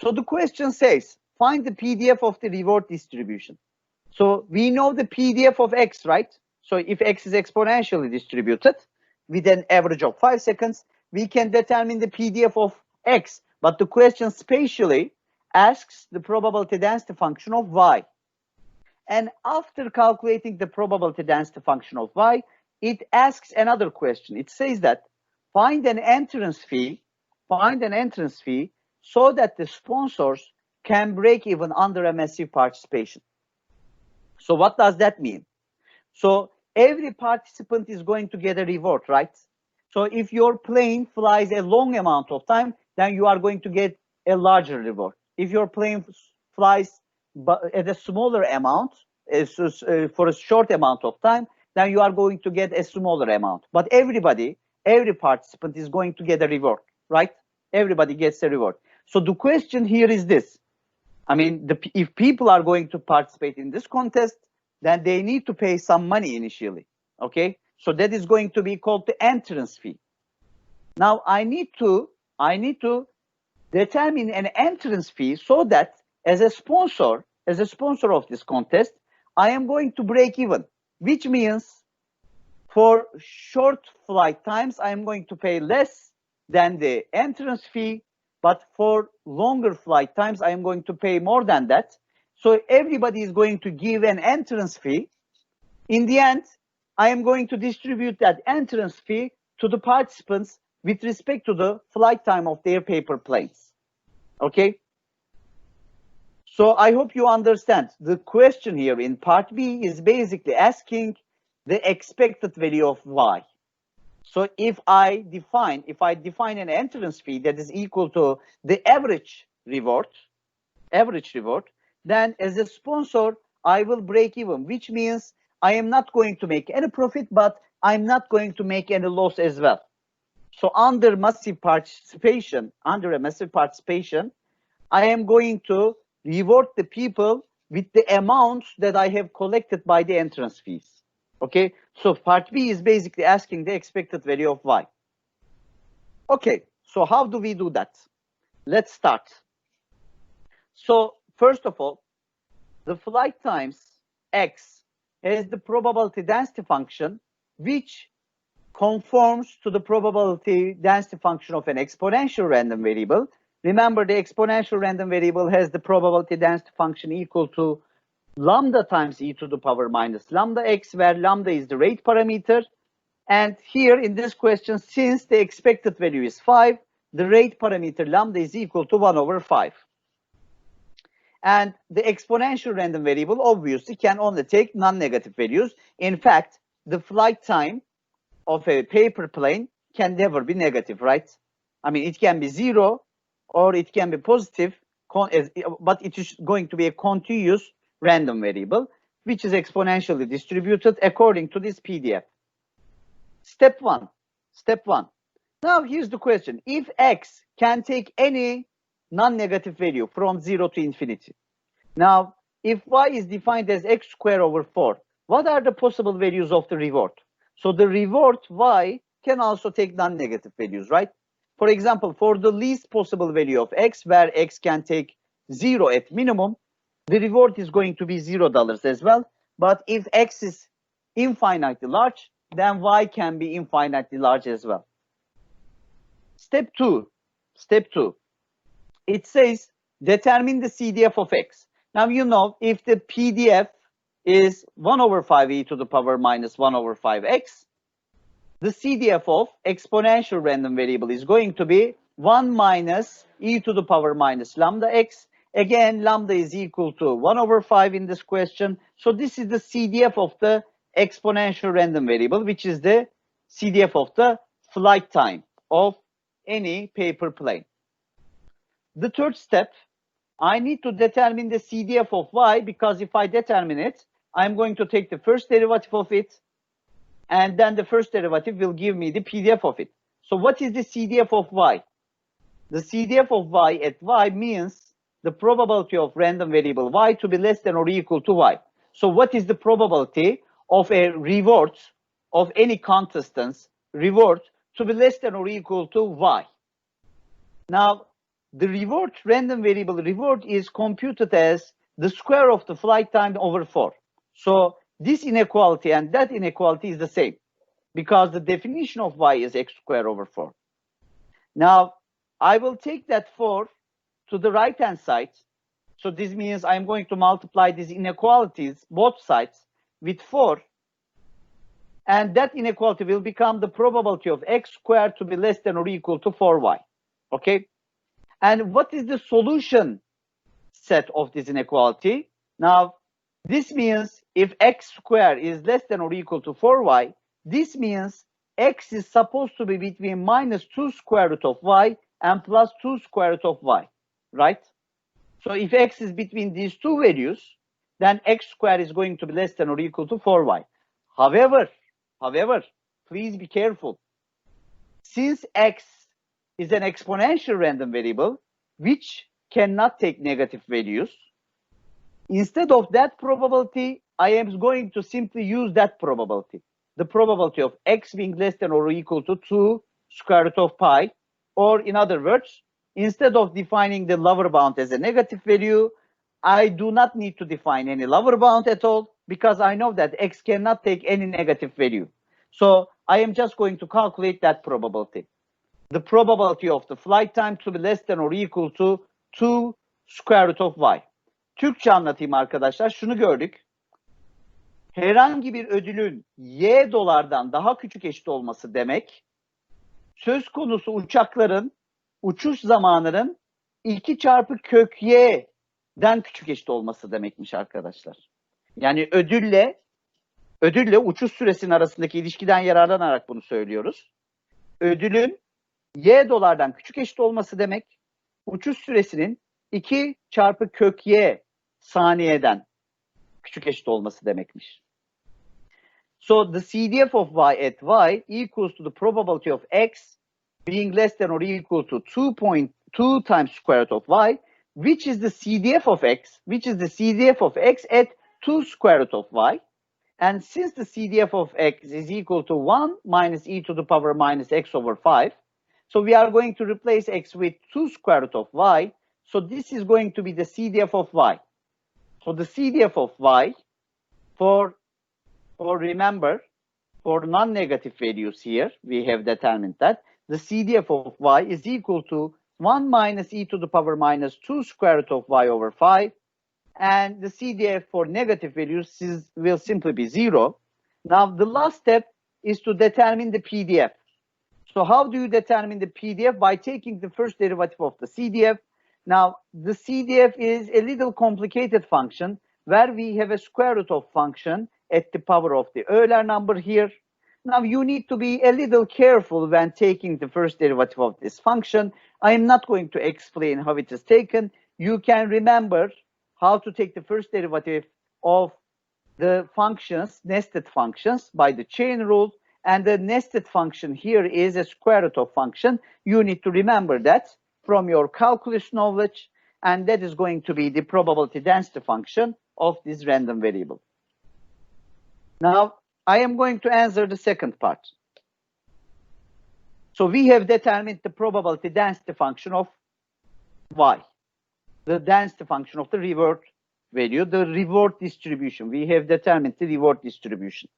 So the question says, find the PDF of the reward distribution. So we know the PDF of X, right? So if X is exponentially distributed with an average of 5 seconds, we can determine the PDF of X. But the question spatially asks the probability density function of Y. And after calculating the probability density function of Y, it asks another question. It says that find an entrance fee so that the sponsors can break even under a massive participation. So what does that mean? So every participant is going to get a reward, right? So if your plane flies a long amount of time, then you are going to get a larger reward. If your plane flies at a smaller amount, for a short amount of time, then you are going to get a smaller amount. But every participant is going to get a reward, right? Everybody gets a reward. So the question here is this. I mean, if people are going to participate in this contest, then they need to pay some money initially, okay? So that is going to be called the entrance fee. Now I need to determine an entrance fee so that as a sponsor of this contest, I am going to break even, which means for short flight times, I am going to pay less than the entrance fee, but for longer flight times, I am going to pay more than that. So everybody is going to give an entrance fee. In the end, I am going to distribute that entrance fee to the participants with respect to the flight time of their paper planes. Okay? So I hope you understand. The question here in part B is basically asking the expected value of Y. So if I define an entrance fee that is equal to the average reward, then as a sponsor, I will break even, which means I am not going to make any profit, but I'm not going to make any loss as well. So under a massive participation, I am going to reward the people with the amounts that I have collected by the entrance fees. Okay, so part B is basically asking the expected value of Y. Okay, so how do we do that? Let's start. So first of all, the flight times X has the probability density function, which conforms to the probability density function of an exponential random variable. Remember, the exponential random variable has the probability density function equal to lambda times e to the power minus lambda x, where lambda is the rate parameter. And here in this question, since the expected value is 5, the rate parameter lambda is equal to 1 over 5. And the exponential random variable obviously can only take non-negative values. In fact, the flight time of a paper plane can never be negative, right? I mean, it can be 0 or it can be positive, but it is going to be a continuous random variable, which is exponentially distributed according to this PDF. Step one. Now here's the question. If X can take any non-negative value from 0 to infinity. Now, if Y is defined as X squared over 4, what are the possible values of the reward? So the reward Y can also take non-negative values, right? For example, for the least possible value of X, where X can take 0 at minimum, the reward is going to be $0 as well. But if X is infinitely large, then Y can be infinitely large as well. Step two. It says determine the CDF of X. Now, you know, if the PDF is 1 over 5 e to the power minus 1 over 5x, the CDF of exponential random variable is going to be 1 minus e to the power minus lambda x. Again, lambda is equal to 1 over 5 in this question. So this is the CDF of the exponential random variable, which is the CDF of the flight time of any paper plane. The third step, I need to determine the CDF of Y, because if I determine it, I'm going to take the first derivative of it, and then the first derivative will give me the PDF of it. So what is the CDF of Y? The CDF of Y at Y means the probability of random variable Y to be less than or equal to Y. So what is the probability of a reward of any contestant's reward to be less than or equal to Y? Now, the reward, random variable reward, is computed as the square of the flight time over 4. So this inequality and that inequality is the same, because the definition of y is x squared over 4. Now, I will take that 4 to the right-hand side. So this means I'm going to multiply these inequalities, both sides, with 4. And that inequality will become the probability of x squared to be less than or equal to 4y. Okay? And what is the solution set of this inequality? Now, this means if x squared is less than or equal to 4y, this means x is supposed to be between minus 2 square root of y and plus 2 square root of y, right? So if x is between these two values, then x squared is going to be less than or equal to 4y. However, please be careful. Since x is an exponential random variable, which cannot take negative values, instead of that probability, I am going to simply use that probability. The probability of x being less than or equal to 2 square root of pi, or in other words, instead of defining the lower bound as a negative value, I do not need to define any lower bound at all, because I know that x cannot take any negative value. So I am just going to calculate that probability. The probability of the flight time to be less than or equal to 2 square root of y. Türkçe anlatayım arkadaşlar. Şunu gördük. Herhangi bir ödülün y dolardan daha küçük eşit olması demek, söz konusu uçakların uçuş zamanının 2 çarpı kök y'den küçük eşit olması demekmiş arkadaşlar. Yani ödülle uçuş süresinin arasındaki ilişkiden yararlanarak bunu söylüyoruz. Ödülün y dolardan küçük eşit olması demek, uçuş süresinin 2 çarpı kök y saniyeden küçük eşit olması demekmiş. So the CDF of y at y equals to the probability of x being less than or equal to 2.2 times square root of y, which is the CDF of x, at 2 square root of y. And since the CDF of x is equal to 1 minus e to the power minus x over 5, so we are going to replace x with 2 square root of y. So this is going to be the CDF of y. So the CDF of y, remember, for non-negative values here, we have determined that the CDF of y is equal to 1 minus e to the power minus 2 square root of y over 5. And the CDF for negative values will simply be 0. Now, the last step is to determine the PDF. So how do you determine the PDF? By taking the first derivative of the CDF. Now, the CDF is a little complicated function where we have a square root of function at the power of the Euler number here. Now, you need to be a little careful when taking the first derivative of this function. I am not going to explain how it is taken. You can remember how to take the first derivative of the functions, nested functions, by the chain rule. And the nested function here is a square root of function. You need to remember that from your calculus knowledge, and that is going to be the probability density function of this random variable. Now, I am going to answer the second part. So we have determined the probability density function of y, the density function of the reward value, the reward distribution. We have determined the reward distribution.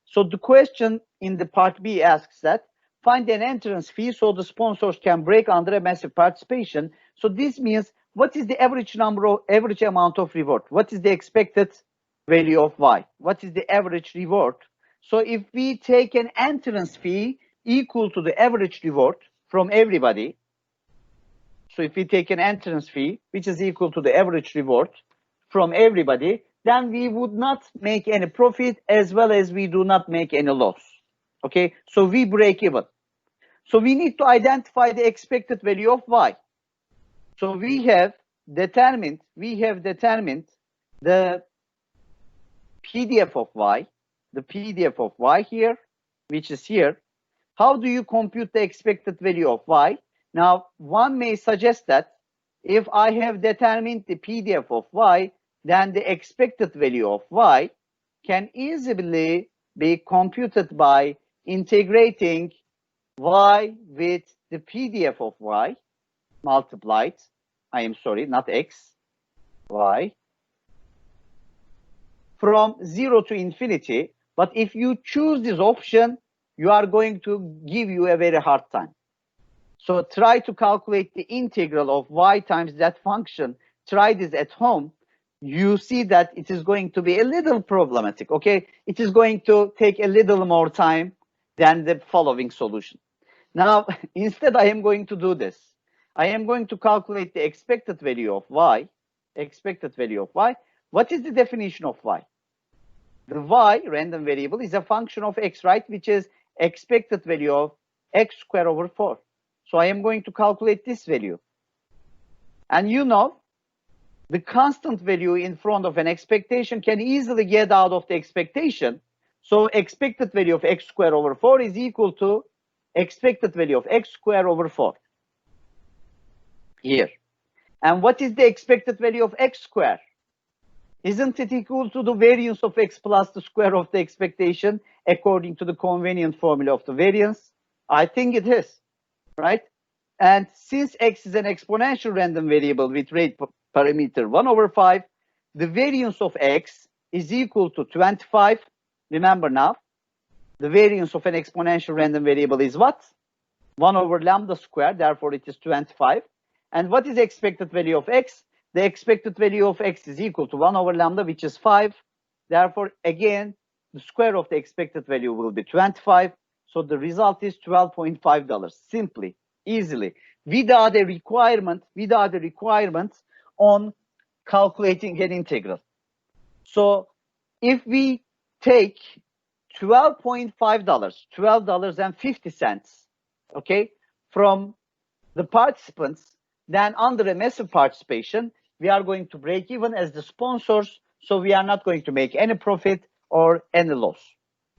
So the question in the part B asks that, find an entrance fee so the sponsors can break under a massive participation. So this means, what is the average amount of reward? What is the expected value of y? What is the average reward? So if we take an entrance fee equal to the average reward from everybody, so if we take an entrance fee which is equal to the average reward from everybody, then we would not make any profit as well as we do not make any loss. Okay, so we break even. So we need to identify the expected value of y. So we have determined the PDF of y, here, which is here. How do you compute the expected value of y? Now, one may suggest that if I have determined the PDF of y, then the expected value of y can easily be computed by integrating y with the PDF of y. multiplied, I am sorry, not x, y, from 0 to infinity. But if you choose this option, you are going to give you a very hard time. So try to calculate the integral of y times that function. Try this at home. You see that it is going to be a little problematic, okay? It is going to take a little more time than the following solution. Now, instead, I am going to do this. I am going to calculate the expected value of y. Expected value of y. What is the definition of y? The y, random variable, is a function of x, right? Which is expected value of x squared over 4. So I am going to calculate this value. And you know, the constant value in front of an expectation can easily get out of the expectation. So expected value of x squared over 4 is equal to expected value of x squared over 4 here. And what is the expected value of x squared? Isn't it equal to the variance of x plus the square of the expectation according to the convenient formula of the variance? I think it is, right? And since x is an exponential random variable with rate parameter 1 over 5, the variance of x is equal to 25. Remember now, the variance of an exponential random variable is what? 1 over lambda squared, therefore it is 25. And what is the expected value of x? The expected value of x is equal to 1 over lambda, which is 5. Therefore, again, the square of the expected value will be 25. So the result is $12.5, simply, easily, without a requirement on calculating an integral. So if we take $12.5, $12.50, okay, from the participants, then under a massive participation, we are going to break even as the sponsors, so we are not going to make any profit or any loss.